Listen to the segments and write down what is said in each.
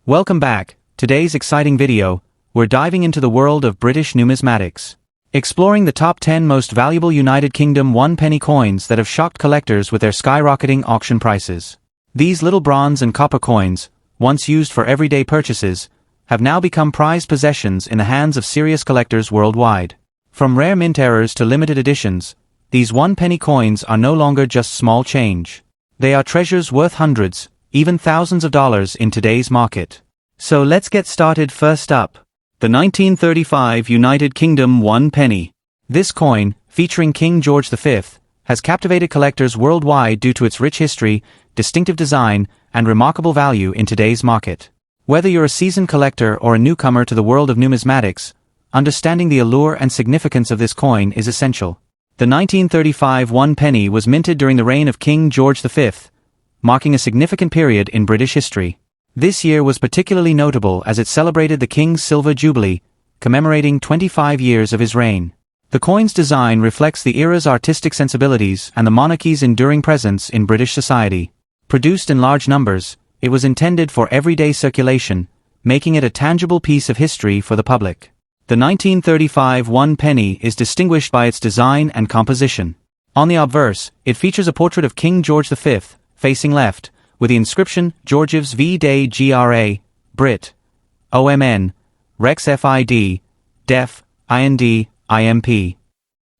Welcome back. Today's exciting video, we're diving into the world of British numismatics. Exploring the top 10 most valuable United Kingdom 1-penny coins that have shocked collectors with their skyrocketing auction prices. These little bronze and copper coins, once used for everyday purchases, have now become prized possessions in the hands of serious collectors worldwide. From rare mint errors to limited editions, these 1-penny coins are no longer just small change. They are treasures worth hundreds, even thousands of dollars in today's market. So let's get started. First up, the 1935 United Kingdom 1-penny. This coin, featuring King George V, has captivated collectors worldwide due to its rich history, distinctive design, and remarkable value in today's market. Whether you're a seasoned collector or a newcomer to the world of numismatics, understanding the allure and significance of this coin is essential. The 1935 1-penny was minted during the reign of King George V, marking a significant period in British history. This year was particularly notable as it celebrated the King's Silver Jubilee, commemorating 25 years of his reign. The coin's design reflects the era's artistic sensibilities and the monarchy's enduring presence in British society. Produced in large numbers, it was intended for everyday circulation, making it a tangible piece of history for the public. The 1935 1-penny is distinguished by its design and composition. On the obverse, it features a portrait of King George V, facing left, with the inscription Georgievs V Day Gra, Brit, OMN, Rex FID, Def, IND, IMP.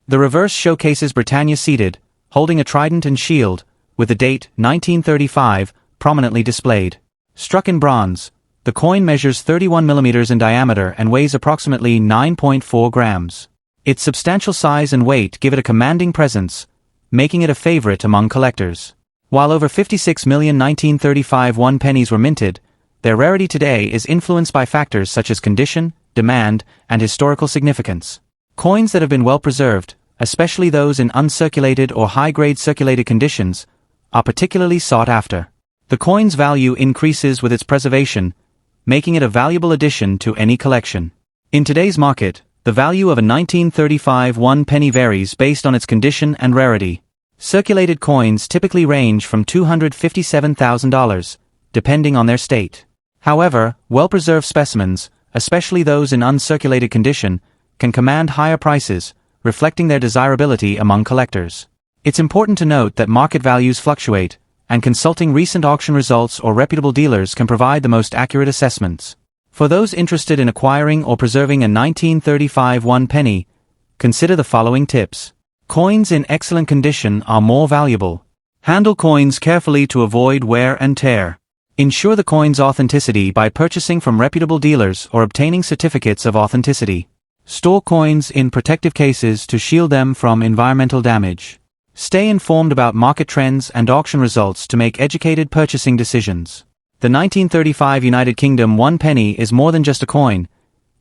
The reverse showcases Britannia seated, holding a trident and shield, with the date 1935 prominently displayed. Struck in bronze, the coin measures 31 mm in diameter and weighs approximately 9.4 grams. Its substantial size and weight give it a commanding presence, making it a favorite among collectors. While over 56 million 1935 1-pennies were minted, their rarity today is influenced by factors such as condition, demand, and historical significance. Coins that have been well preserved, especially those in uncirculated or high-grade circulated conditions, are particularly sought after. The coin's value increases with its preservation, making it a valuable addition to any collection. In today's market, the value of a 1935 1-penny varies based on its condition and rarity. Circulated coins typically range from $257,000, depending on their state. However, well-preserved specimens, especially those in uncirculated condition, can command higher prices, reflecting their desirability among collectors. It's important to note that market values fluctuate, and consulting recent auction results or reputable dealers can provide the most accurate assessments. For those interested in acquiring or preserving a 1935 1-penny, consider the following tips. Coins in excellent condition are more valuable. Handle coins carefully to avoid wear and tear. Ensure the coin's authenticity by purchasing from reputable dealers or obtaining certificates of authenticity. Store coins in protective cases to shield them from environmental damage. Stay informed about market trends and auction results to make educated purchasing decisions. The 1935 United Kingdom 1-penny is more than just a coin.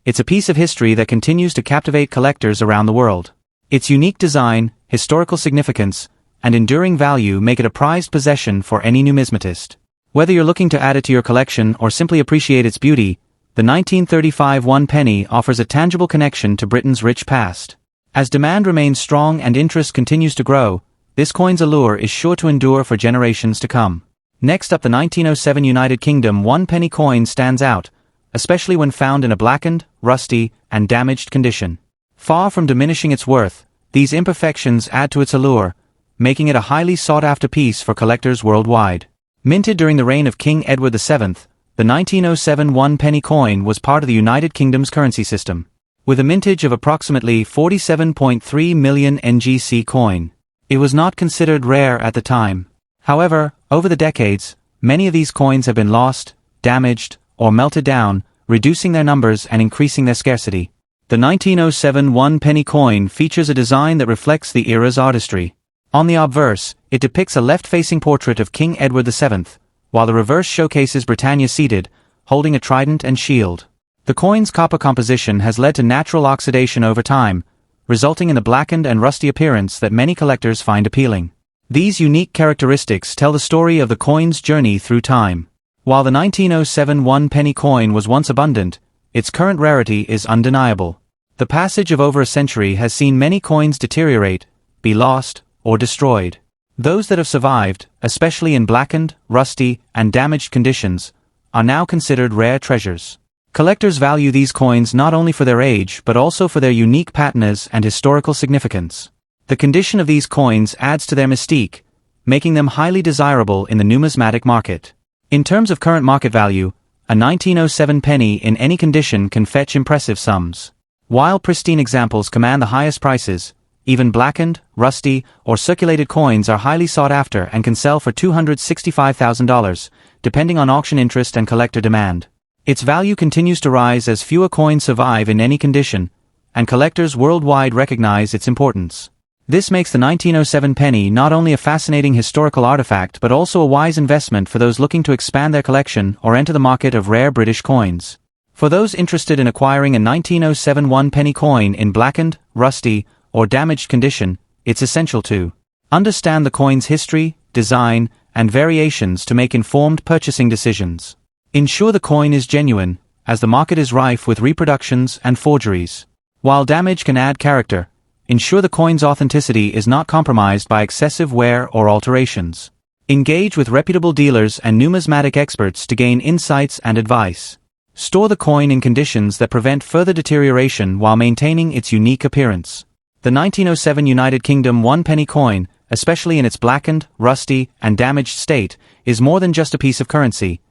It's a piece of history that continues to captivate collectors around the world. Its unique design, historical significance, and enduring value make it a prized possession for any numismatist. Whether you're looking to add it to your collection or simply appreciate its beauty, the 1935 1-penny offers a tangible connection to Britain's rich past. As demand remains strong and interest continues to grow, this coin's allure is sure to endure for generations to come. Next up, the 1907 United Kingdom 1-penny coin stands out, especially when found in a blackened, rusty, and damaged condition. Far from diminishing its worth, these imperfections add to its allure, making it a highly sought-after piece for collectors worldwide. Minted during the reign of King Edward VII, the 1907 1-penny coin was part of the United Kingdom's currency system. With a mintage of approximately 47.3 million NGC coin, it was not considered rare at the time. However, over the decades, many of these coins have been lost, damaged, or melted down, reducing their numbers and increasing their scarcity. The 1907 1-penny coin features a design that reflects the era's artistry. On the obverse, it depicts a left-facing portrait of King Edward VII, while the reverse showcases Britannia seated, holding a trident and shield. The coin's copper composition has led to natural oxidation over time, resulting in the blackened and rusty appearance that many collectors find appealing. These unique characteristics tell the story of the coin's journey through time. While the 1907 1-penny coin was once abundant, its current rarity is undeniable. The passage of over a century has seen many coins deteriorate, be lost, or destroyed. Those that have survived, especially in blackened, rusty, and damaged conditions, are now considered rare treasures. Collectors value these coins not only for their age but also for their unique patinas and historical significance. The condition of these coins adds to their mystique, making them highly desirable in the numismatic market. In terms of current market value, a 1907 penny in any condition can fetch impressive sums. While pristine examples command the highest prices, even blackened, rusty, or circulated coins are highly sought after and can sell for $265,000, depending on auction interest and collector demand. Its value continues to rise as fewer coins survive in any condition, and collectors worldwide recognize its importance. This makes the 1907 penny not only a fascinating historical artifact but also a wise investment for those looking to expand their collection or enter the market of rare British coins. For those interested in acquiring a 1907 one-penny coin in blackened, rusty, or damaged condition, it's essential to understand the coin's history, design, and variations to make informed purchasing decisions. Ensure the coin is genuine, as the market is rife with reproductions and forgeries. While damage can add character, ensure the coin's authenticity is not compromised by excessive wear or alterations. Engage with reputable dealers and numismatic experts to gain insights and advice. Store the coin in conditions that prevent further deterioration while maintaining its unique appearance. The 1907 United Kingdom one-penny coin, especially in its blackened, rusty, and damaged state, is more than just a piece of currency.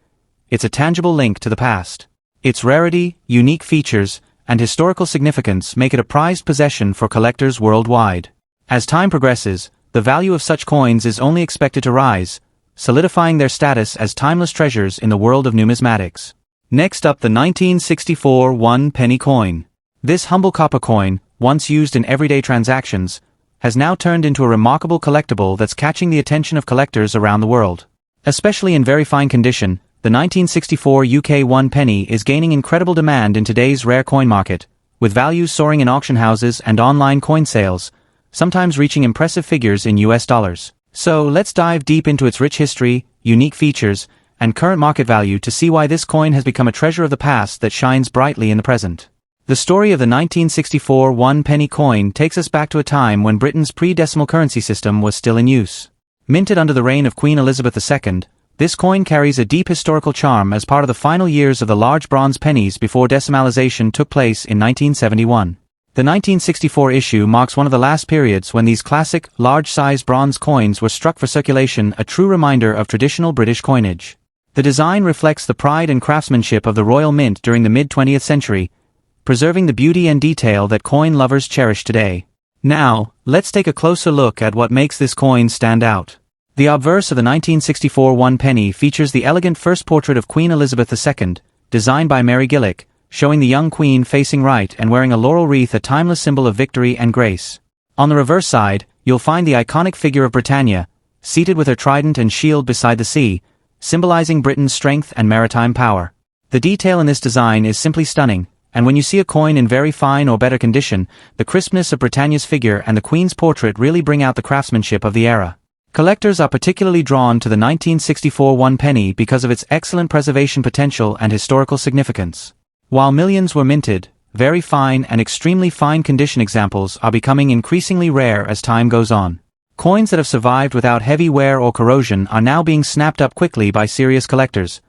It's a tangible link to the past. Its rarity, unique features, and historical significance make it a prized possession for collectors worldwide. As time progresses, the value of such coins is only expected to rise, solidifying their status as timeless treasures in the world of numismatics. Next up, the 1964 one-penny coin. This humble copper coin, once used in everyday transactions, has now turned into a remarkable collectible that's catching the attention of collectors around the world. Especially in very fine condition, the 1964 UK one-penny is gaining incredible demand in today's rare coin market, with values soaring in auction houses and online coin sales, sometimes reaching impressive figures in US dollars. So let's dive deep into its rich history, unique features, and current market value to see why this coin has become a treasure of the past that shines brightly in the present. The story of the 1964 one-penny coin takes us back to a time when Britain's pre-decimal currency system was still in use. Minted under the reign of Queen Elizabeth II, this coin carries a deep historical charm as part of the final years of the large bronze pennies before decimalization took place in 1971. The 1964 issue marks one of the last periods when these classic, large-sized bronze coins were struck for circulation, a true reminder of traditional British coinage. The design reflects the pride and craftsmanship of the Royal Mint during the mid-20th century, preserving the beauty and detail that coin lovers cherish today. Now, let's take a closer look at what makes this coin stand out. The obverse of the 1964 one-penny features the elegant first portrait of Queen Elizabeth II, designed by Mary Gillick, showing the young queen facing right and wearing a laurel wreath, a timeless symbol of victory and grace. On the reverse side, you'll find the iconic figure of Britannia, seated with her trident and shield beside the sea, symbolizing Britain's strength and maritime power. The detail in this design is simply stunning, and when you see a coin in very fine or better condition, the crispness of Britannia's figure and the Queen's portrait really bring out the craftsmanship of the era. Collectors are particularly drawn to the 1964 one-penny because of its excellent preservation potential and historical significance. While millions were minted, very fine and extremely fine condition examples are becoming increasingly rare as time goes on. Coins that have survived without heavy wear or corrosion are now being snapped up quickly by serious collectors,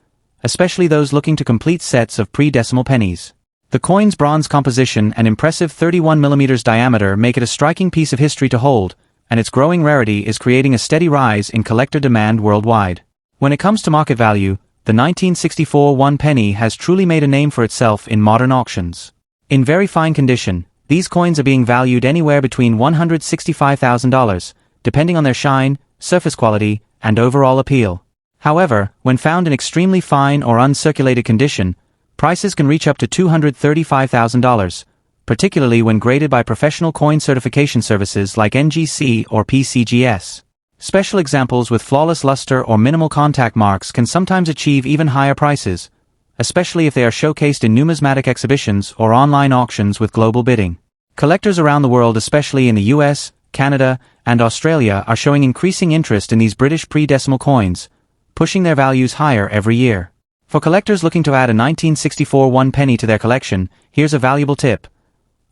especially those looking to complete sets of pre-decimal pennies. The coin's bronze composition and impressive 31mm diameter make it a striking piece of history to hold, and its growing rarity is creating a steady rise in collector demand worldwide. When it comes to market value, the 1964 one-penny has truly made a name for itself in modern auctions. In very fine condition, these coins are being valued anywhere between $165,000, depending on their shine, surface quality, and overall appeal. However, when found in extremely fine or uncirculated condition, prices can reach up to $235,000, particularly when graded by professional coin certification services like NGC or PCGS. Special examples with flawless luster or minimal contact marks can sometimes achieve even higher prices, especially if they are showcased in numismatic exhibitions or online auctions with global bidding. Collectors around the world, especially in the US, Canada, and Australia, are showing increasing interest in these British pre-decimal coins, pushing their values higher every year. For collectors looking to add a 1964 one-penny to their collection, here's a valuable tip.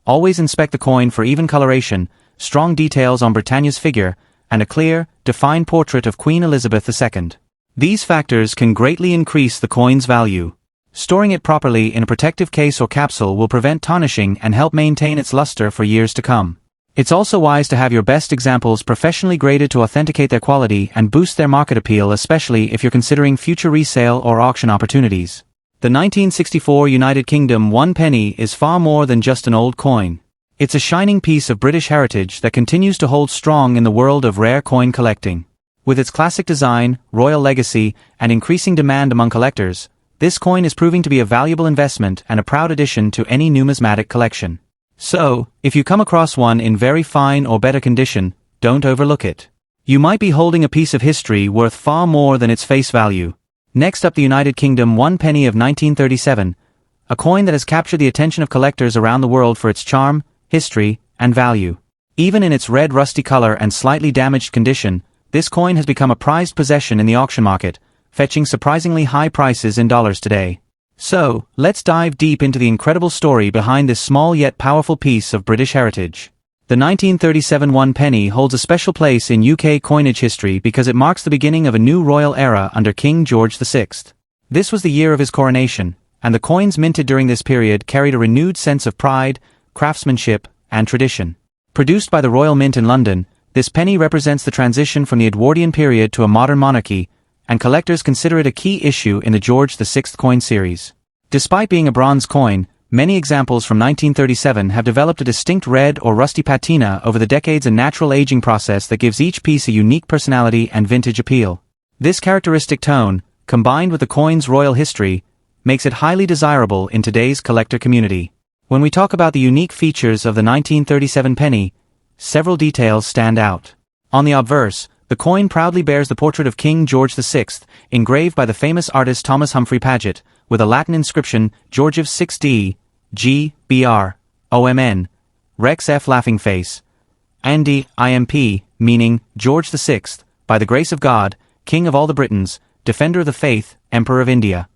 Always inspect the coin for even coloration, strong details on Britannia's figure, and a clear, defined portrait of Queen Elizabeth II. These factors can greatly increase the coin's value. Storing it properly in a protective case or capsule will prevent tarnishing and help maintain its luster for years to come. It's also wise to have your best examples professionally graded to authenticate their quality and boost their market appeal, especially if you're considering future resale or auction opportunities. The 1964 United Kingdom 1 penny is far more than just an old coin. It's a shining piece of British heritage that continues to hold strong in the world of rare coin collecting. With its classic design, royal legacy, and increasing demand among collectors, this coin is proving to be a valuable investment and a proud addition to any numismatic collection. So, if you come across one in very fine or better condition, don't overlook it. You might be holding a piece of history worth far more than its face value. Next up, the United Kingdom 1 penny of 1937, a coin that has captured the attention of collectors around the world for its charm, history, and value. Even in its red rusty color and slightly damaged condition, this coin has become a prized possession in the auction market, fetching surprisingly high prices in dollars today. So, let's dive deep into the incredible story behind this small yet powerful piece of British heritage. The 1937 1 penny holds a special place in UK coinage history because it marks the beginning of a new royal era under King George VI. This was the year of his coronation, and the coins minted during this period carried a renewed sense of pride, craftsmanship, and tradition. Produced by the Royal Mint in London, this penny represents the transition from the Edwardian period to a modern monarchy, and collectors consider it a key issue in the George VI coin series. Despite being a bronze coin, many examples from 1937 have developed a distinct red or rusty patina over the decades, a natural aging process that gives each piece a unique personality and vintage appeal. This characteristic tone, combined with the coin's royal history, makes it highly desirable in today's collector community. When we talk about the unique features of the 1937 penny, several details stand out. On the obverse, the coin proudly bears the portrait of King George VI, engraved by the famous artist Thomas Humphrey Paget, with a Latin inscription Georgiv 6D, G, BR, OMN, Rex F laughing face, and IMP, meaning George VI, by the grace of God, King of all the Britons, Defender of the Faith, Emperor of India.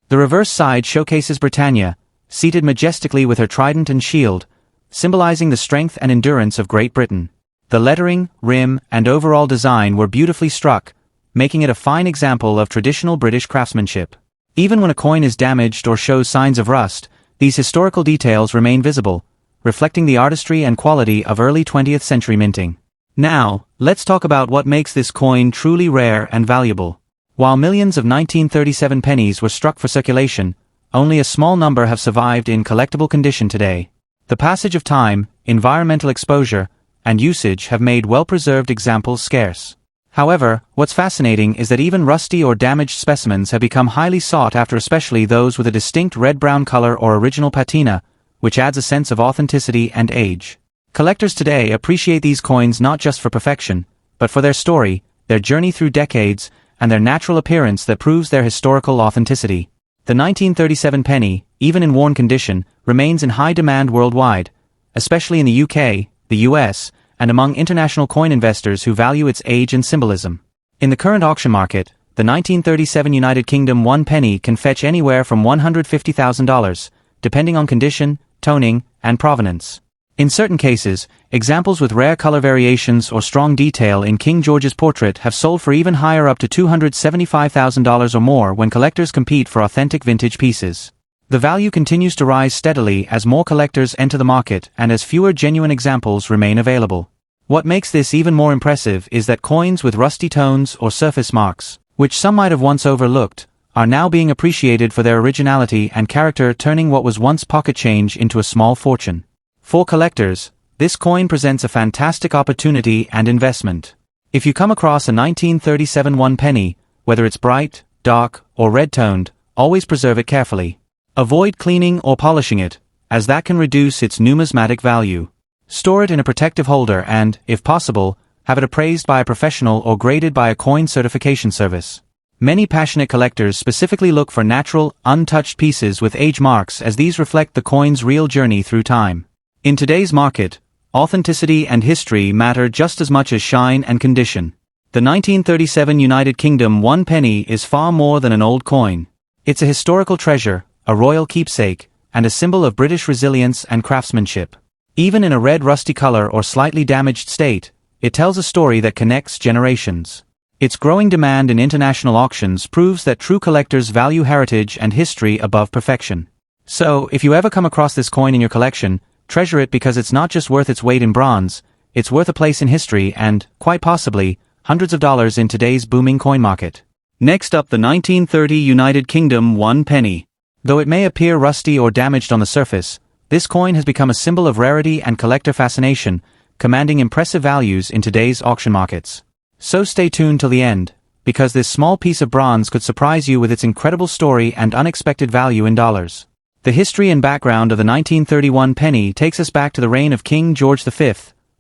The reverse side showcases Britannia, seated majestically with her trident and shield, symbolizing the strength and endurance of Great Britain. The lettering, rim, and overall design were beautifully struck, making it a fine example of traditional British craftsmanship. Even when a coin is damaged or shows signs of rust, these historical details remain visible, reflecting the artistry and quality of early 20th century minting. Now, let's talk about what makes this coin truly rare and valuable. While millions of 1937 pennies were struck for circulation, only a small number have survived in collectible condition today. The passage of time, environmental exposure, and usage have made well-preserved examples scarce. However, what's fascinating is that even rusty or damaged specimens have become highly sought after, especially those with a distinct red-brown color or original patina, which adds a sense of authenticity and age. Collectors today appreciate these coins not just for perfection, but for their story, their journey through decades, and their natural appearance that proves their historical authenticity. The 1937 penny, even in worn condition, remains in high demand worldwide, especially in the UK, the US, and among international coin investors who value its age and symbolism. In the current auction market, the 1937 United Kingdom 1 penny can fetch anywhere from $150,000, depending on condition, toning, and provenance. In certain cases, examples with rare color variations or strong detail in King George's portrait have sold for even higher, up to $275,000 or more, when collectors compete for authentic vintage pieces. The value continues to rise steadily as more collectors enter the market and as fewer genuine examples remain available. What makes this even more impressive is that coins with rusty tones or surface marks, which some might have once overlooked, are now being appreciated for their originality and character, turning what was once pocket change into a small fortune. For collectors, this coin presents a fantastic opportunity and investment. If you come across a 1937 1 penny, whether it's bright, dark, or red-toned, always preserve it carefully. Avoid cleaning or polishing it, as that can reduce its numismatic value. Store it in a protective holder and, if possible, have it appraised by a professional or graded by a coin certification service. Many passionate collectors specifically look for natural, untouched pieces with age marks, as these reflect the coin's real journey through time. In today's market, authenticity and history matter just as much as shine and condition. The 1937 United Kingdom 1 penny is far more than an old coin. It's a historical treasure, a royal keepsake, and a symbol of British resilience and craftsmanship. Even in a red rusty color or slightly damaged state, it tells a story that connects generations. Its growing demand in international auctions proves that true collectors value heritage and history above perfection. So, if you ever come across this coin in your collection, treasure it because it's not just worth its weight in bronze, it's worth a place in history and, quite possibly, hundreds of dollars in today's booming coin market. Next up, the 1930 United Kingdom 1 penny. Though it may appear rusty or damaged on the surface, this coin has become a symbol of rarity and collector fascination, commanding impressive values in today's auction markets. So stay tuned till the end, because this small piece of bronze could surprise you with its incredible story and unexpected value in dollars. The history and background of the 1931 penny takes us back to the reign of King George V,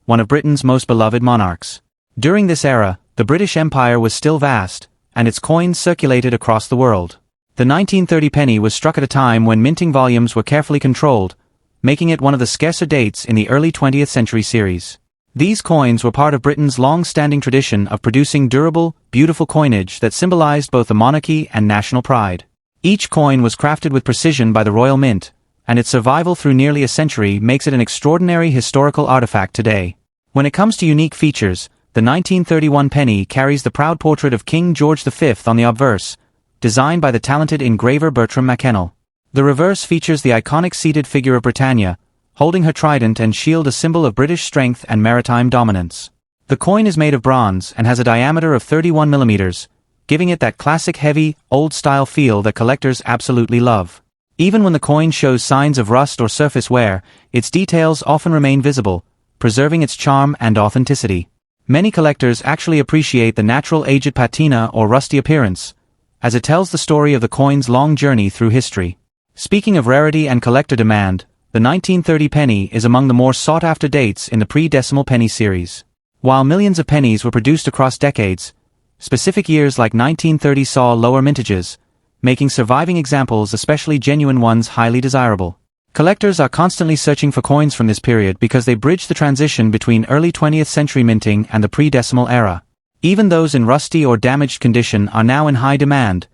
one of Britain's most beloved monarchs. During this era, the British Empire was still vast, and its coins circulated across the world. The 1930 penny was struck at a time when minting volumes were carefully controlled, making it one of the scarcer dates in the early 20th century series. These coins were part of Britain's long-standing tradition of producing durable, beautiful coinage that symbolized both the monarchy and national pride. Each coin was crafted with precision by the Royal Mint, and its survival through nearly a century makes it an extraordinary historical artifact today. When it comes to unique features, the 1931 penny carries the proud portrait of King George V on the obverse, designed by the talented engraver Bertram McKennell. The reverse features the iconic seated figure of Britannia, holding her trident and shield, a symbol of British strength and maritime dominance. The coin is made of bronze and has a diameter of 31 millimeters, giving it that classic heavy, old-style feel that collectors absolutely love. Even when the coin shows signs of rust or surface wear, its details often remain visible, preserving its charm and authenticity. Many collectors actually appreciate the natural aged patina or rusty appearance, as it tells the story of the coin's long journey through history. Speaking of rarity and collector demand, the 1930 penny is among the more sought-after dates in the pre-decimal penny series. While millions of pennies were produced across decades, specific years like 1930 saw lower mintages, making surviving examples, especially genuine ones, highly desirable. Collectors are constantly searching for coins from this period because they bridge the transition between early 20th century minting and the pre-decimal era. Even those in rusty or damaged condition are now in high demand,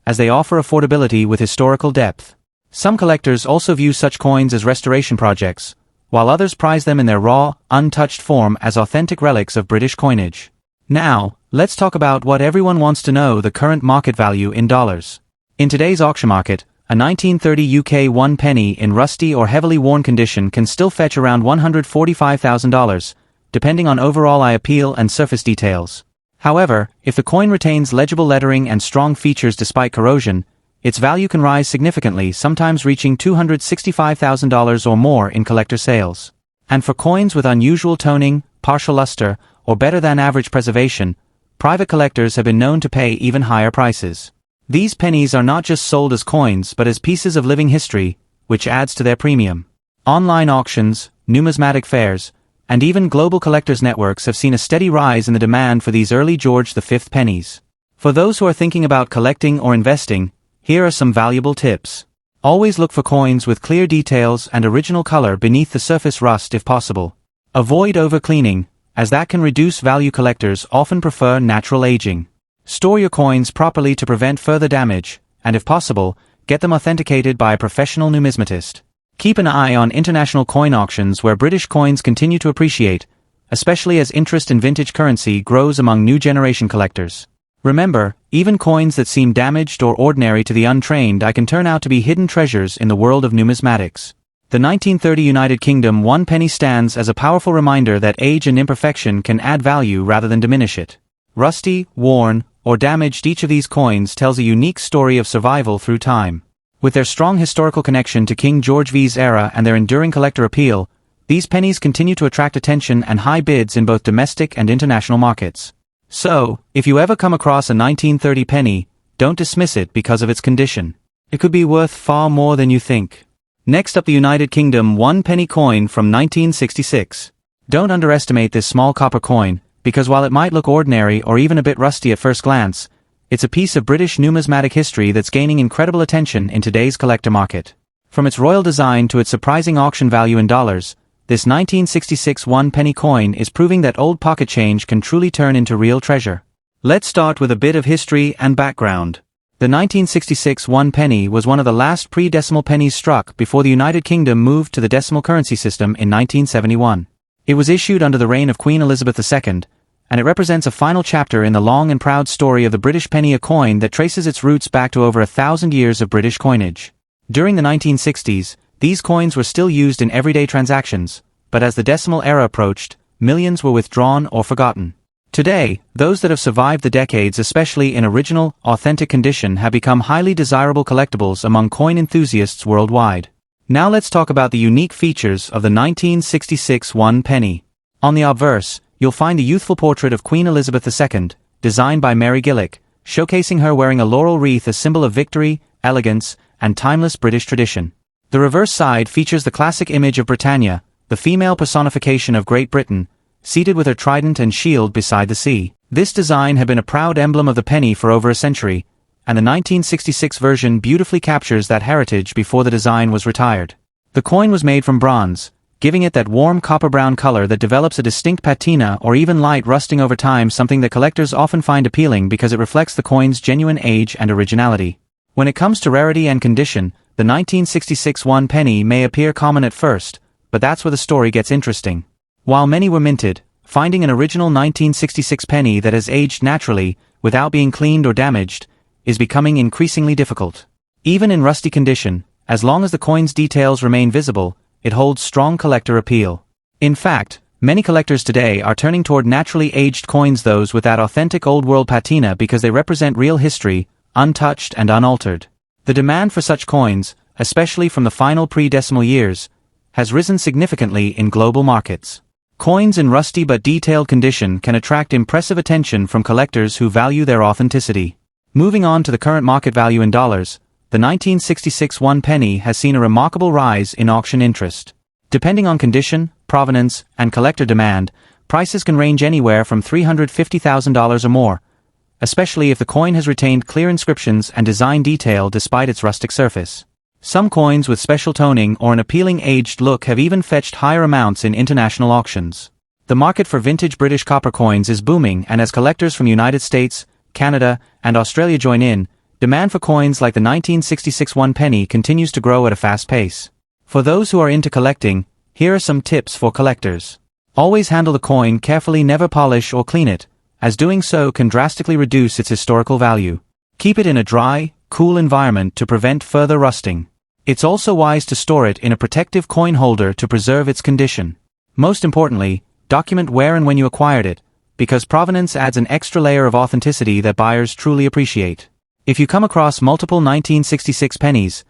as they offer affordability with historical depth. Some collectors also view such coins as restoration projects, while others prize them in their raw, untouched form as authentic relics of British coinage. Now, let's talk about what everyone wants to know: the current market value in dollars. In today's auction market, a 1930 UK 1 penny in rusty or heavily worn condition can still fetch around $145,000, depending on overall eye appeal and surface details. However, if the coin retains legible lettering and strong features despite corrosion, its value can rise significantly, sometimes reaching $265,000 or more in collector sales. And for coins with unusual toning, partial luster, or better than average preservation, private collectors have been known to pay even higher prices. These pennies are not just sold as coins but as pieces of living history, which adds to their premium. Online auctions, numismatic fairs, and even global collectors' networks have seen a steady rise in the demand for these early George V pennies. For those who are thinking about collecting or investing, here are some valuable tips. Always look for coins with clear details and original color beneath the surface rust if possible. Avoid overcleaning, as that can reduce value. Collectors often prefer natural aging. Store your coins properly to prevent further damage, and if possible, get them authenticated by a professional numismatist. Keep an eye on international coin auctions where British coins continue to appreciate, especially as interest in vintage currency grows among new generation collectors. Remember, even coins that seem damaged or ordinary to the untrained can turn out to be hidden treasures in the world of numismatics. The 1930 United Kingdom 1 penny stands as a powerful reminder that age and imperfection can add value rather than diminish it. Rusty, worn, or damaged, each of these coins tells a unique story of survival through time. With their strong historical connection to King George V's era and their enduring collector appeal, these pennies continue to attract attention and high bids in both domestic and international markets. So, if you ever come across a 1930 penny, don't dismiss it because of its condition. It could be worth far more than you think. Next up, the United Kingdom 1 penny coin from 1966. Don't underestimate this small copper coin, because while it might look ordinary or even a bit rusty at first glance, it's a piece of British numismatic history that's gaining incredible attention in today's collector market. From its royal design to its surprising auction value in dollars, this 1966 1 penny coin is proving that old pocket change can truly turn into real treasure. Let's start with a bit of history and background. The 1966 1 penny was one of the last pre-decimal pennies struck before the United Kingdom moved to the decimal currency system in 1971. It was issued under the reign of Queen Elizabeth II, and it represents a final chapter in the long and proud story of the British penny, a coin that traces its roots back to over 1,000 years of British coinage. During the 1960s, these coins were still used in everyday transactions, but as the decimal era approached, millions were withdrawn or forgotten. Today, those that have survived the decades, especially in original, authentic condition, have become highly desirable collectibles among coin enthusiasts worldwide. Now let's talk about the unique features of the 1966 one penny. On the obverse, you'll find a youthful portrait of Queen Elizabeth II, designed by Mary Gillick, showcasing her wearing a laurel wreath, a symbol of victory, elegance, and timeless British tradition. The reverse side features the classic image of Britannia, the female personification of Great Britain, seated with her trident and shield beside the sea. This design had been a proud emblem of the penny for over a century, and the 1966 version beautifully captures that heritage before the design was retired. The coin was made from bronze, giving it that warm copper-brown color that develops a distinct patina or even light rusting over time, something that collectors often find appealing because it reflects the coin's genuine age and originality. When it comes to rarity and condition, the 1966 one penny may appear common at first, but that's where the story gets interesting. While many were minted, finding an original 1966 penny that has aged naturally, without being cleaned or damaged, is becoming increasingly difficult. Even in rusty condition, as long as the coin's details remain visible, it holds strong collector appeal. In fact, many collectors today are turning toward naturally aged coins, those with that authentic old-world patina, because they represent real history, untouched and unaltered. The demand for such coins, especially from the final pre-decimal years, has risen significantly in global markets. Coins in rusty but detailed condition can attract impressive attention from collectors who value their authenticity. Moving on to the current market value in dollars, the 1966 one penny has seen a remarkable rise in auction interest. Depending on condition, provenance, and collector demand, prices can range anywhere from $350,000 or more, especially if the coin has retained clear inscriptions and design detail despite its rustic surface. Some coins with special toning or an appealing aged look have even fetched higher amounts in international auctions. The market for vintage British copper coins is booming, and as collectors from the United States, Canada, and Australia join in, demand for coins like the 1966 one penny continues to grow at a fast pace. For those who are into collecting, here are some tips for collectors. Always handle the coin carefully, never polish or clean it, as doing so can drastically reduce its historical value. Keep it in a dry, cool environment to prevent further rusting. It's also wise to store it in a protective coin holder to preserve its condition. Most importantly, document where and when you acquired it, because provenance adds an extra layer of authenticity that buyers truly appreciate. If you come across multiple 1966 pennies,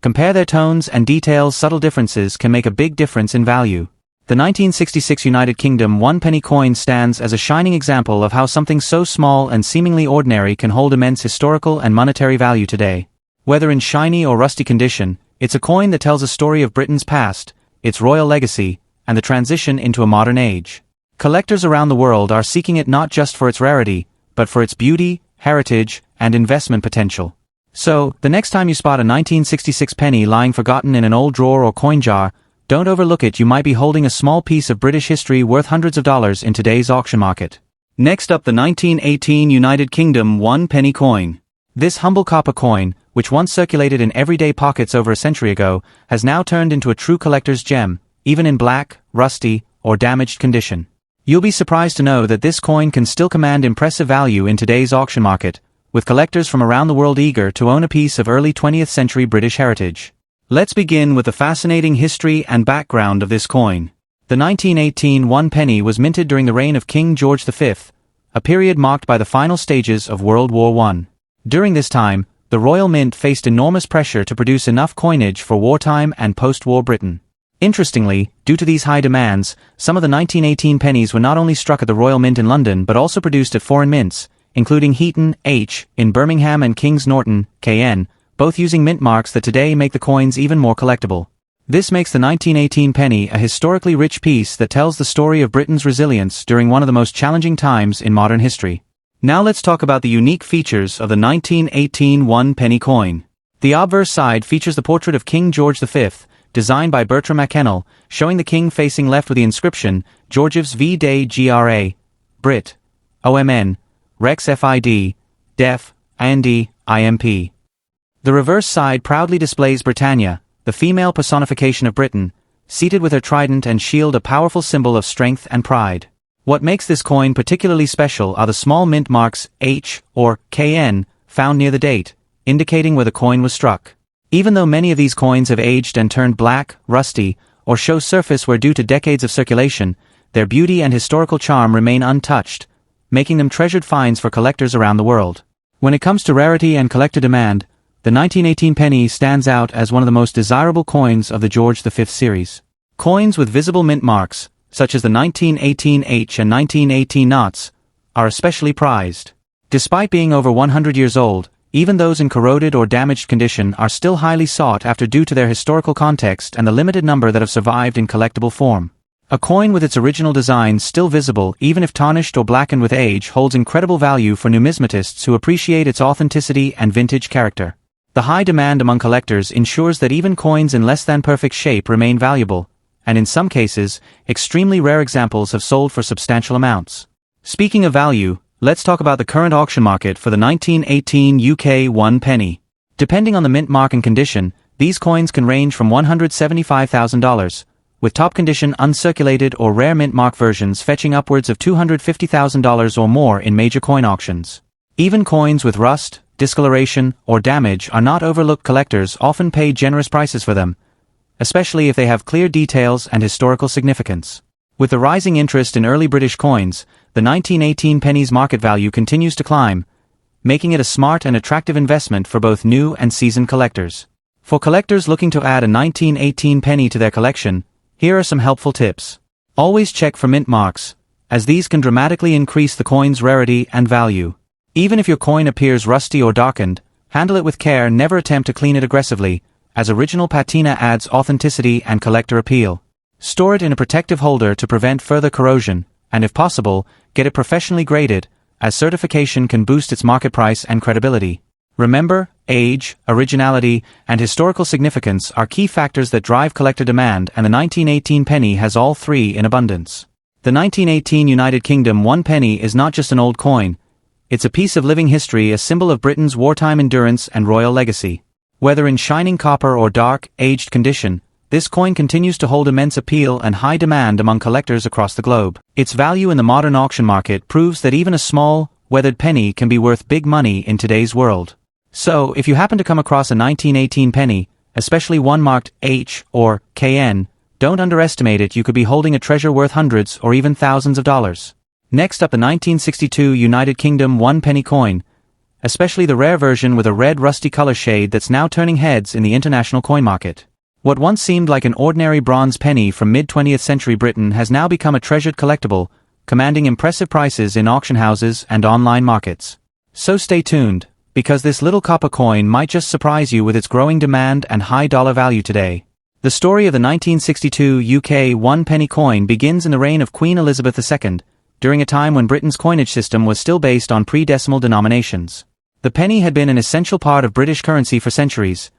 compare their tones and details. Subtle differences can make a big difference in value. The 1966 United Kingdom one penny coin stands as a shining example of how something so small and seemingly ordinary can hold immense historical and monetary value today. Whether in shiny or rusty condition, it's a coin that tells a story of Britain's past, its royal legacy, and the transition into a modern age. Collectors around the world are seeking it not just for its rarity, but for its beauty, heritage, and investment potential. So, the next time you spot a 1966 penny lying forgotten in an old drawer or coin jar, don't overlook it. You might be holding a small piece of British history worth hundreds of dollars in today's auction market. Next up, the 1918 United Kingdom one penny coin. This humble copper coin, which once circulated in everyday pockets over a century ago, has now turned into a true collector's gem, even in black, rusty, or damaged condition. You'll be surprised to know that this coin can still command impressive value in today's auction market, with collectors from around the world eager to own a piece of early 20th century British heritage. Let's begin with the fascinating history and background of this coin. The 1918 one penny was minted during the reign of King George V, a period marked by the final stages of World War I. During this time, the Royal Mint faced enormous pressure to produce enough coinage for wartime and post-war Britain. Interestingly, due to these high demands, some of the 1918 pennies were not only struck at the Royal Mint in London but also produced at foreign mints, including Heaton H in Birmingham and King's Norton KN, both using mint marks that today make the coins even more collectible. This makes the 1918 penny a historically rich piece that tells the story of Britain's resilience during one of the most challenging times in modern history. Now let's talk about the unique features of the 1918 one penny coin. The obverse side features the portrait of King George V, designed by Bertram McKennell, showing the king facing left with the inscription, Georgievs V Day GRA, Brit, OMN, Rex FID, Def, IND, IMP. The reverse side proudly displays Britannia, the female personification of Britain, seated with her trident and shield, a powerful symbol of strength and pride. What makes this coin particularly special are the small mint marks H or KN found near the date, indicating where the coin was struck. Even though many of these coins have aged and turned black, rusty, or show surface wear due to decades of circulation, their beauty and historical charm remain untouched, making them treasured finds for collectors around the world. When it comes to rarity and collector demand, the 1918 penny stands out as one of the most desirable coins of the George V series. Coins with visible mint marks, such as the 1918 H and 1918 knots, are especially prized. Despite being over 100 years old, even those in corroded or damaged condition are still highly sought after due to their historical context and the limited number that have survived in collectible form. A coin with its original design still visible even if tarnished or blackened with age holds incredible value for numismatists who appreciate its authenticity and vintage character. The high demand among collectors ensures that even coins in less than perfect shape remain valuable, and in some cases, extremely rare examples have sold for substantial amounts. Speaking of value, let's talk about the current auction market for the 1918 UK 1 penny. Depending on the mint mark and condition, these coins can range from $175,000, with top condition uncirculated or rare mint mark versions fetching upwards of $250,000 or more in major coin auctions. Even coins with rust, discoloration, or damage are not overlooked. Collectors often pay generous prices for them, especially if they have clear details and historical significance. With the rising interest in early British coins, the 1918 penny's market value continues to climb, making it a smart and attractive investment for both new and seasoned collectors. For collectors looking to add a 1918 penny to their collection, here are some helpful tips. Always check for mint marks, as these can dramatically increase the coin's rarity and value. Even if your coin appears rusty or darkened, handle it with care and never attempt to clean it aggressively, as original patina adds authenticity and collector appeal. Store it in a protective holder to prevent further corrosion, and if possible, get it professionally graded, as certification can boost its market price and credibility. Remember, age, originality, and historical significance are key factors that drive collector demand, and the 1918 penny has all three in abundance. The 1918 United Kingdom 1 penny is not just an old coin, it's a piece of living history, a symbol of Britain's wartime endurance and royal legacy. Whether in shining copper or dark, aged condition, this coin continues to hold immense appeal and high demand among collectors across the globe. Its value in the modern auction market proves that even a small, weathered penny can be worth big money in today's world. So, if you happen to come across a 1918 penny, especially one marked H or KN, don't underestimate it. You could be holding a treasure worth hundreds or even thousands of dollars. Next up, the 1962 United Kingdom 1 penny coin, especially the rare version with a red rusty color shade that's now turning heads in the international coin market. What once seemed like an ordinary bronze penny from mid-20th century Britain has now become a treasured collectible, commanding impressive prices in auction houses and online markets. So stay tuned, because this little copper coin might just surprise you with its growing demand and high dollar value today. The story of the 1962 UK 1 penny coin begins in the reign of Queen Elizabeth II, during a time when Britain's coinage system was still based on pre-decimal denominations. The penny had been an essential part of British currency for centuries,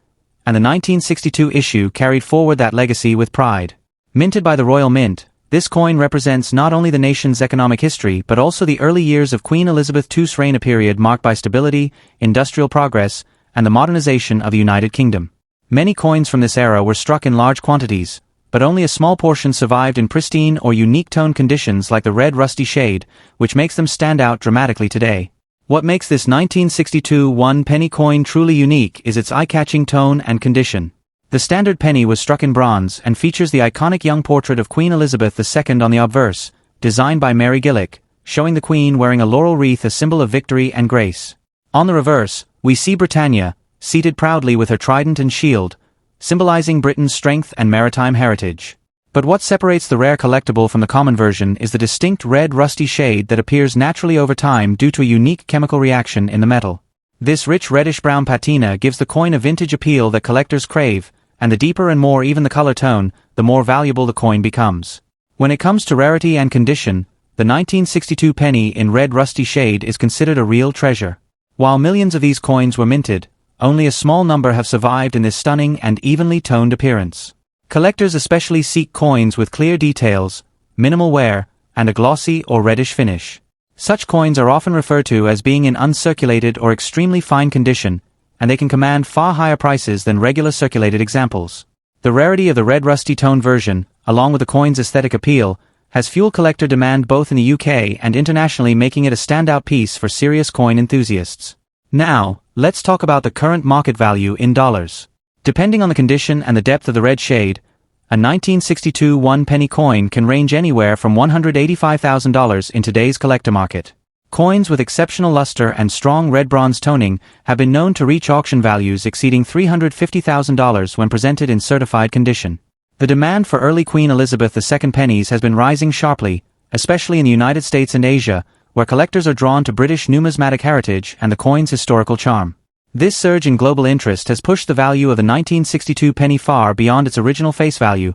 and the 1962 issue carried forward that legacy with pride. Minted by the Royal Mint, this coin represents not only the nation's economic history but also the early years of Queen Elizabeth II's reign, a period marked by stability, industrial progress, and the modernization of the United Kingdom. Many coins from this era were struck in large quantities, but only a small portion survived in pristine or unique tone conditions like the red rusty shade, which makes them stand out dramatically today. What makes this 1962 1 penny coin truly unique is its eye-catching tone and condition. The standard penny was struck in bronze and features the iconic young portrait of Queen Elizabeth II on the obverse, designed by Mary Gillick, showing the Queen wearing a laurel wreath, a symbol of victory and grace. On the reverse, we see Britannia, seated proudly with her trident and shield, symbolizing Britain's strength and maritime heritage. But what separates the rare collectible from the common version is the distinct red rusty shade that appears naturally over time due to a unique chemical reaction in the metal. This rich reddish-brown patina gives the coin a vintage appeal that collectors crave, and the deeper and more even the color tone, the more valuable the coin becomes. When it comes to rarity and condition, the 1962 penny in red rusty shade is considered a real treasure. While millions of these coins were minted, only a small number have survived in this stunning and evenly toned appearance. Collectors especially seek coins with clear details, minimal wear, and a glossy or reddish finish. Such coins are often referred to as being in uncirculated or extremely fine condition, and they can command far higher prices than regular circulated examples. The rarity of the red rusty tone version, along with the coin's aesthetic appeal, has fueled collector demand both in the UK and internationally, making it a standout piece for serious coin enthusiasts. Now, let's talk about the current market value in dollars. Depending on the condition and the depth of the red shade, a 1962 one-penny coin can range anywhere from $185,000 in today's collector market. Coins with exceptional luster and strong red bronze toning have been known to reach auction values exceeding $350,000 when presented in certified condition. The demand for early Queen Elizabeth II pennies has been rising sharply, especially in the United States and Asia, where collectors are drawn to British numismatic heritage and the coin's historical charm. This surge in global interest has pushed the value of the 1962 penny far beyond its original face value,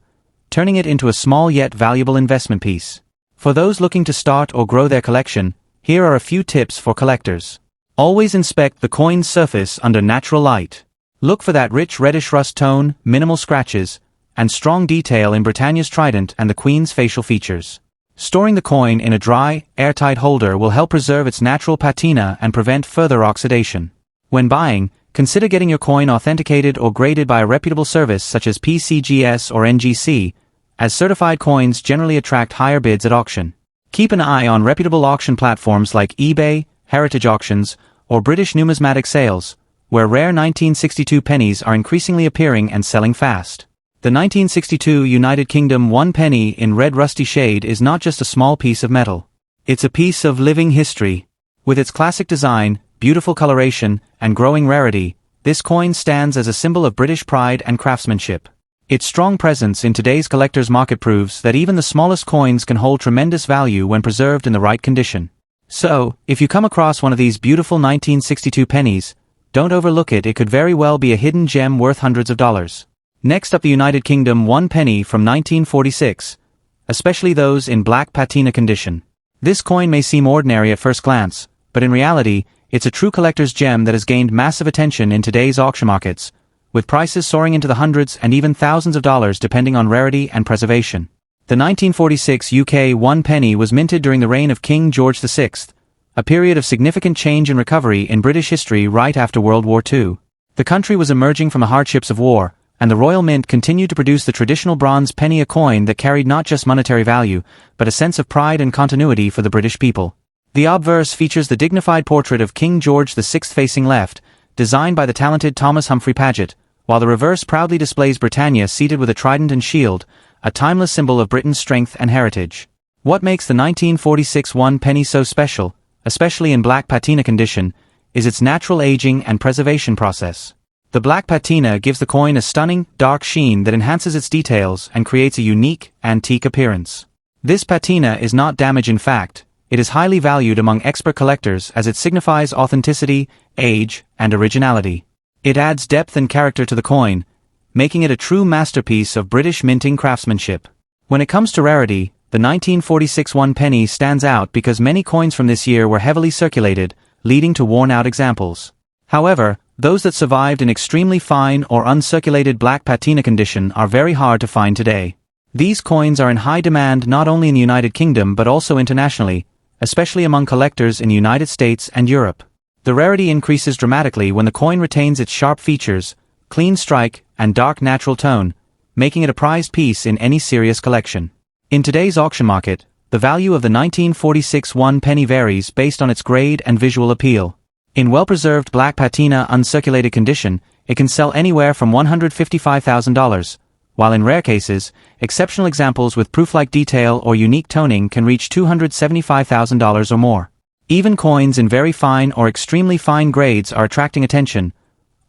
turning it into a small yet valuable investment piece. For those looking to start or grow their collection, here are a few tips for collectors. Always inspect the coin's surface under natural light. Look for that rich reddish rust tone, minimal scratches, and strong detail in Britannia's trident and the Queen's facial features. Storing the coin in a dry, airtight holder will help preserve its natural patina and prevent further oxidation. When buying, consider getting your coin authenticated or graded by a reputable service such as PCGS or NGC, as certified coins generally attract higher bids at auction. Keep an eye on reputable auction platforms like eBay, Heritage Auctions, or British Numismatic Sales, where rare 1962 pennies are increasingly appearing and selling fast. The 1962 United Kingdom one penny in red rusty shade is not just a small piece of metal. It's a piece of living history. With its classic design, beautiful coloration, and growing rarity, this coin stands as a symbol of British pride and craftsmanship. Its strong presence in today's collector's market proves that even the smallest coins can hold tremendous value when preserved in the right condition. So, if you come across one of these beautiful 1962 pennies, don't overlook it. It could very well be a hidden gem worth hundreds of dollars. Next up, the United Kingdom one penny from 1946, especially those in black patina condition. This coin may seem ordinary at first glance, but in reality, it's a true collector's gem that has gained massive attention in today's auction markets, with prices soaring into the hundreds and even thousands of dollars depending on rarity and preservation. The 1946 UK one penny was minted during the reign of King George VI, a period of significant change and recovery in British history right after World War II. The country was emerging from the hardships of war, and the Royal Mint continued to produce the traditional bronze penny, a coin that carried not just monetary value, but a sense of pride and continuity for the British people. The obverse features the dignified portrait of King George VI facing left, designed by the talented Thomas Humphrey Paget, while the reverse proudly displays Britannia seated with a trident and shield, a timeless symbol of Britain's strength and heritage. What makes the 1946 one penny so special, especially in black patina condition, is its natural aging and preservation process. The black patina gives the coin a stunning, dark sheen that enhances its details and creates a unique, antique appearance. This patina is not damage. In fact, it is highly valued among expert collectors as it signifies authenticity, age, and originality. It adds depth and character to the coin, making it a true masterpiece of British minting craftsmanship. When it comes to rarity, the 1946 one penny stands out because many coins from this year were heavily circulated, leading to worn-out examples. However, those that survived in extremely fine or uncirculated black patina condition are very hard to find today. These coins are in high demand not only in the United Kingdom but also internationally, especially among collectors in the United States and Europe. The rarity increases dramatically when the coin retains its sharp features, clean strike, and dark natural tone, making it a prized piece in any serious collection. In today's auction market, the value of the 1946 one penny varies based on its grade and visual appeal. In well-preserved black patina uncirculated condition, it can sell anywhere from $155,000, while in rare cases, exceptional examples with proof-like detail or unique toning can reach $275,000 or more. Even coins in very fine or extremely fine grades are attracting attention,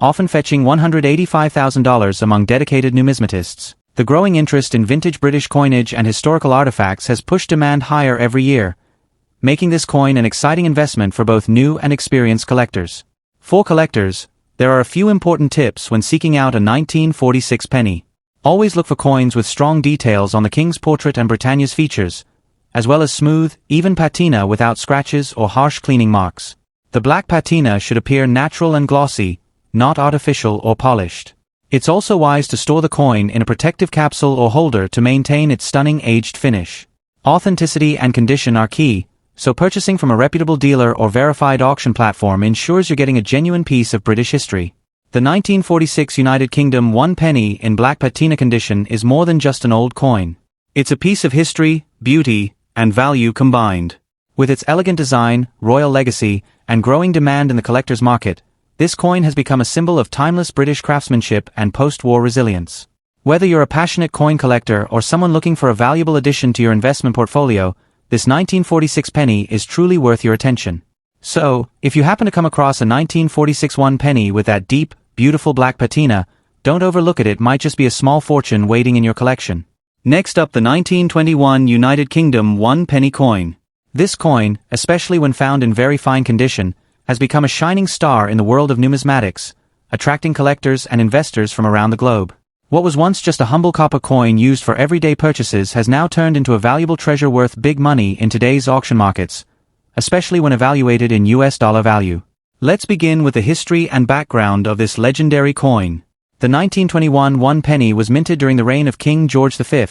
often fetching $185,000 among dedicated numismatists. The growing interest in vintage British coinage and historical artifacts has pushed demand higher every year, making this coin an exciting investment for both new and experienced collectors. For collectors, there are a few important tips when seeking out a 1946 penny. Always look for coins with strong details on the King's portrait and Britannia's features, as well as smooth, even patina without scratches or harsh cleaning marks. The black patina should appear natural and glossy, not artificial or polished. It's also wise to store the coin in a protective capsule or holder to maintain its stunning aged finish. Authenticity and condition are key, so purchasing from a reputable dealer or verified auction platform ensures you're getting a genuine piece of British history. The 1946 United Kingdom one penny in black patina condition is more than just an old coin. It's a piece of history, beauty, and value combined. With its elegant design, royal legacy, and growing demand in the collector's market, this coin has become a symbol of timeless British craftsmanship and post-war resilience. Whether you're a passionate coin collector or someone looking for a valuable addition to your investment portfolio, this 1946 penny is truly worth your attention. So, if you happen to come across a 1946 one penny with that deep, beautiful black patina, don't overlook it. It might just be a small fortune waiting in your collection. Next up, the 1921 United Kingdom one penny coin. This coin, especially when found in very fine condition, has become a shining star in the world of numismatics, attracting collectors and investors from around the globe. What was once just a humble copper coin used for everyday purchases has now turned into a valuable treasure worth big money in today's auction markets, especially when evaluated in US dollar value. Let's begin with the history and background of this legendary coin. The 1921 one penny was minted during the reign of King George V,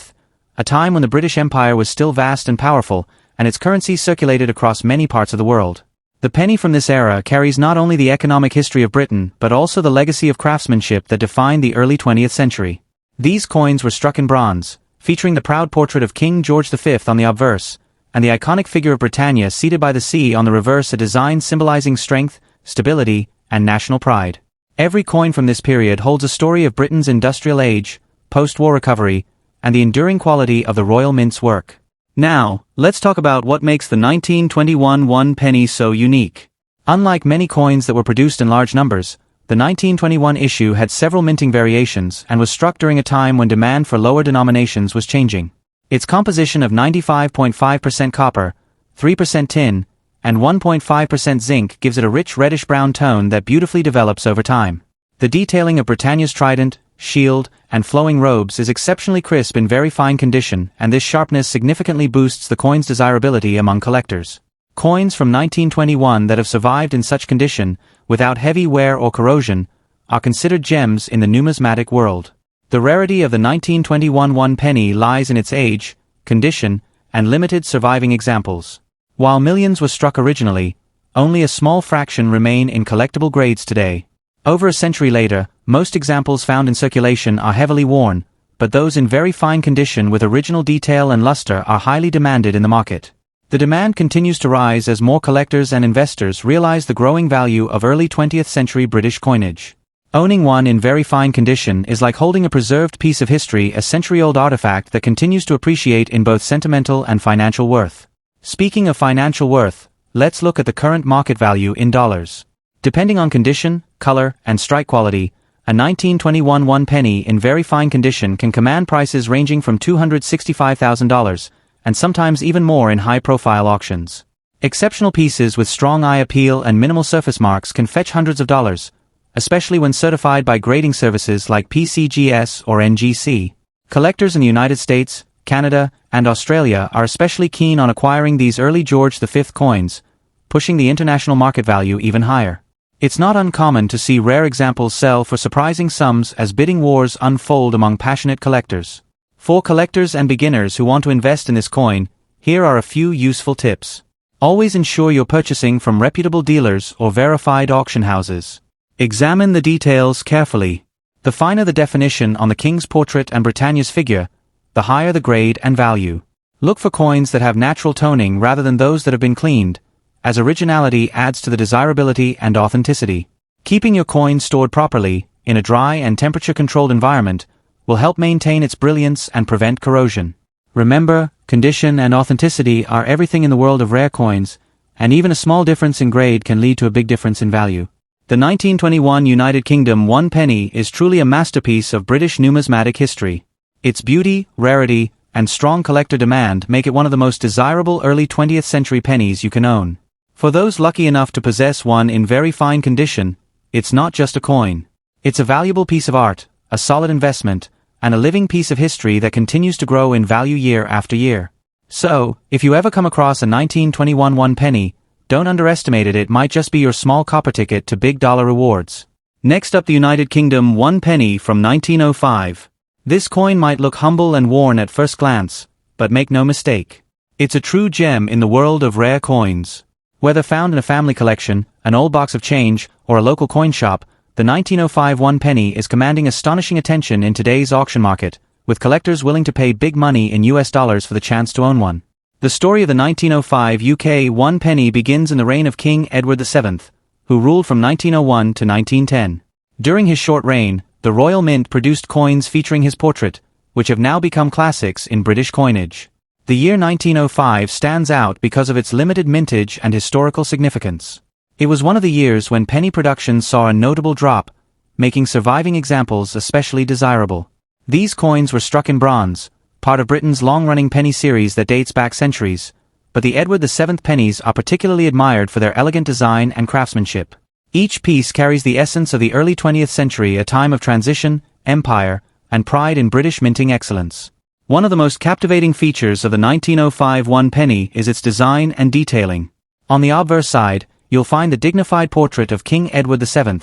a time when the British Empire was still vast and powerful, and its currency circulated across many parts of the world. The penny from this era carries not only the economic history of Britain but also the legacy of craftsmanship that defined the early 20th century. These coins were struck in bronze, featuring the proud portrait of King George V on the obverse, and the iconic figure of Britannia seated by the sea on the reverse, a design symbolizing strength, stability, and national pride. Every coin from this period holds a story of Britain's industrial age, post-war recovery, and the enduring quality of the Royal Mint's work. Now, let's talk about what makes the 1921 one penny so unique. Unlike many coins that were produced in large numbers, the 1921 issue had several minting variations and was struck during a time when demand for lower denominations was changing. Its composition of 95.5% copper, 3% tin, and 1.5% zinc gives it a rich reddish-brown tone that beautifully develops over time. The detailing of Britannia's trident, shield, and flowing robes is exceptionally crisp in very fine condition, and this sharpness significantly boosts the coin's desirability among collectors. Coins from 1921 that have survived in such condition, without heavy wear or corrosion, are considered gems in the numismatic world. The rarity of the 1921 one penny lies in its age, condition, and limited surviving examples. While millions were struck originally, only a small fraction remain in collectible grades today. Over a century later, most examples found in circulation are heavily worn, but those in very fine condition with original detail and luster are highly demanded in the market. The demand continues to rise as more collectors and investors realize the growing value of early 20th century British coinage. Owning one in very fine condition is like holding a preserved piece of history, a century-old artifact that continues to appreciate in both sentimental and financial worth. Speaking of financial worth, let's look at the current market value in dollars. Depending on condition, color, and strike quality, a 1921 one penny in very fine condition can command prices ranging from $265,000, and sometimes even more in high-profile auctions. Exceptional pieces with strong eye appeal and minimal surface marks can fetch hundreds of dollars, especially when certified by grading services like PCGS or NGC. Collectors in the United States, Canada, and Australia are especially keen on acquiring these early George V coins, pushing the international market value even higher. It's not uncommon to see rare examples sell for surprising sums as bidding wars unfold among passionate collectors. For collectors and beginners who want to invest in this coin, here are a few useful tips. Always ensure you're purchasing from reputable dealers or verified auction houses. Examine the details carefully. The finer the definition on the king's portrait and Britannia's figure, the higher the grade and value. Look for coins that have natural toning rather than those that have been cleaned, as originality adds to the desirability and authenticity. Keeping your coin stored properly, in a dry and temperature-controlled environment, will help maintain its brilliance and prevent corrosion. Remember, condition and authenticity are everything in the world of rare coins, and even a small difference in grade can lead to a big difference in value. The 1921 United Kingdom one penny is truly a masterpiece of British numismatic history. Its beauty, rarity, and strong collector demand make it one of the most desirable early 20th century pennies you can own. For those lucky enough to possess one in very fine condition, it's not just a coin. It's a valuable piece of art, a solid investment, and a living piece of history that continues to grow in value year after year. So, if you ever come across a 1921 one penny, don't underestimate it. It might just be your small copper ticket to big dollar rewards. Next up, the United Kingdom one penny from 1905. This coin might look humble and worn at first glance, but make no mistake. It's a true gem in the world of rare coins. Whether found in a family collection, an old box of change, or a local coin shop, the 1905 one penny is commanding astonishing attention in today's auction market, with collectors willing to pay big money in US dollars for the chance to own one. The story of the 1905 UK 1 penny begins in the reign of King Edward VII, who ruled from 1901 to 1910. During his short reign, the Royal Mint produced coins featuring his portrait, which have now become classics in British coinage. The year 1905 stands out because of its limited mintage and historical significance. It was one of the years when penny production saw a notable drop, making surviving examples especially desirable. These coins were struck in bronze, part of Britain's long-running penny series that dates back centuries, but the Edward VII pennies are particularly admired for their elegant design and craftsmanship. Each piece carries the essence of the early 20th century, a time of transition, empire, and pride in British minting excellence. One of the most captivating features of the 1905 1 penny is its design and detailing. On the obverse side, you'll find the dignified portrait of King Edward VII,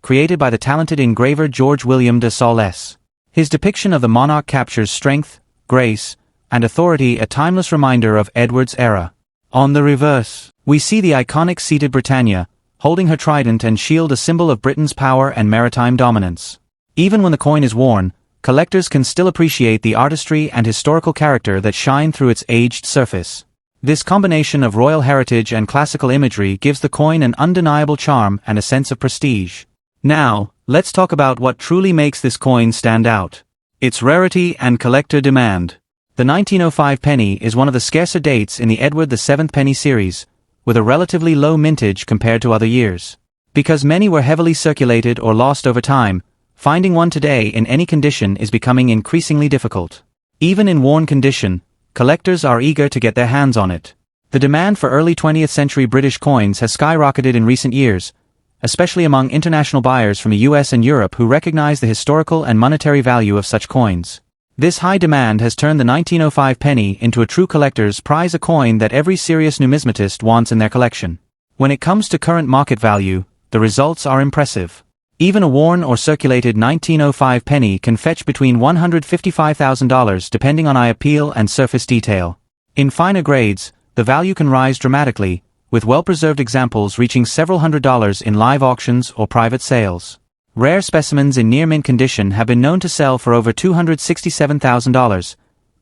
created by the talented engraver George William de Saulles. His depiction of the monarch captures strength, grace, and authority, a timeless reminder of Edward's era. On the reverse, we see the iconic seated Britannia, holding her trident and shield, a symbol of Britain's power and maritime dominance. Even when the coin is worn, collectors can still appreciate the artistry and historical character that shine through its aged surface. This combination of royal heritage and classical imagery gives the coin an undeniable charm and a sense of prestige. Now, let's talk about what truly makes this coin stand out: its rarity and collector demand. The 1905 penny is one of the scarcer dates in the Edward VII penny series, with a relatively low mintage compared to other years. Because many were heavily circulated or lost over time, finding one today in any condition is becoming increasingly difficult. Even in worn condition, collectors are eager to get their hands on it. The demand for early 20th century British coins has skyrocketed in recent years, especially among international buyers from the US and Europe who recognize the historical and monetary value of such coins. This high demand has turned the 1905 penny into a true collector's prize, a coin that every serious numismatist wants in their collection. When it comes to current market value, the results are impressive. Even a worn or circulated 1905 penny can fetch between $155,000 depending on eye appeal and surface detail. In finer grades, the value can rise dramatically, with well-preserved examples reaching several $100s in live auctions or private sales. Rare specimens in near-mint condition have been known to sell for over $267,000,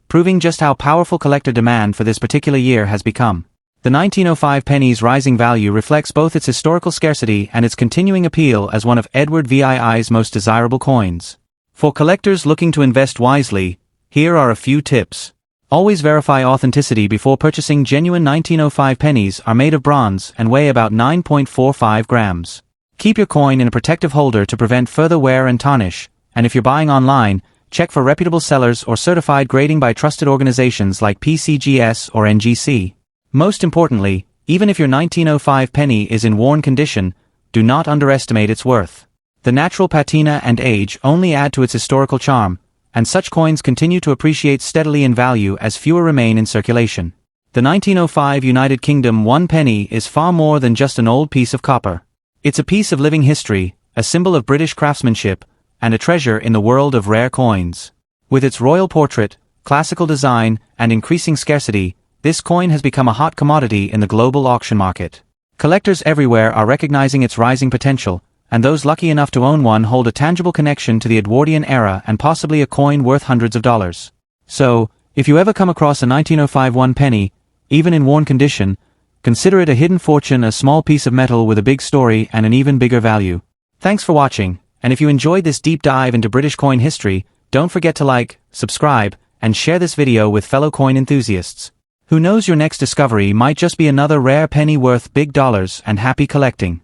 proving just how powerful collector demand for this particular year has become. The 1905 penny's rising value reflects both its historical scarcity and its continuing appeal as one of Edward VII's most desirable coins. For collectors looking to invest wisely, here are a few tips. Always verify authenticity before purchasing. Genuine 1905 pennies are made of bronze and weigh about 9.45 grams. Keep your coin in a protective holder to prevent further wear and tarnish, and if you're buying online, check for reputable sellers or certified grading by trusted organizations like PCGS or NGC. Most importantly, even if your 1905 penny is in worn condition, do not underestimate its worth. The natural patina and age only add to its historical charm, and such coins continue to appreciate steadily in value as fewer remain in circulation. The 1905 United Kingdom 1 penny is far more than just an old piece of copper. It's a piece of living history, a symbol of British craftsmanship, and a treasure in the world of rare coins. With its royal portrait, classical design, and increasing scarcity, this coin has become a hot commodity in the global auction market. Collectors everywhere are recognizing its rising potential, and those lucky enough to own one hold a tangible connection to the Edwardian era and possibly a coin worth hundreds of dollars. So, if you ever come across a 1905 1 penny, even in worn condition, consider it a hidden fortune, a small piece of metal with a big story and an even bigger value. Thanks for watching, and if you enjoyed this deep dive into British coin history, don't forget to like, subscribe, and share this video with fellow coin enthusiasts. Who knows, your next discovery might just be another rare penny worth big dollars, and happy collecting.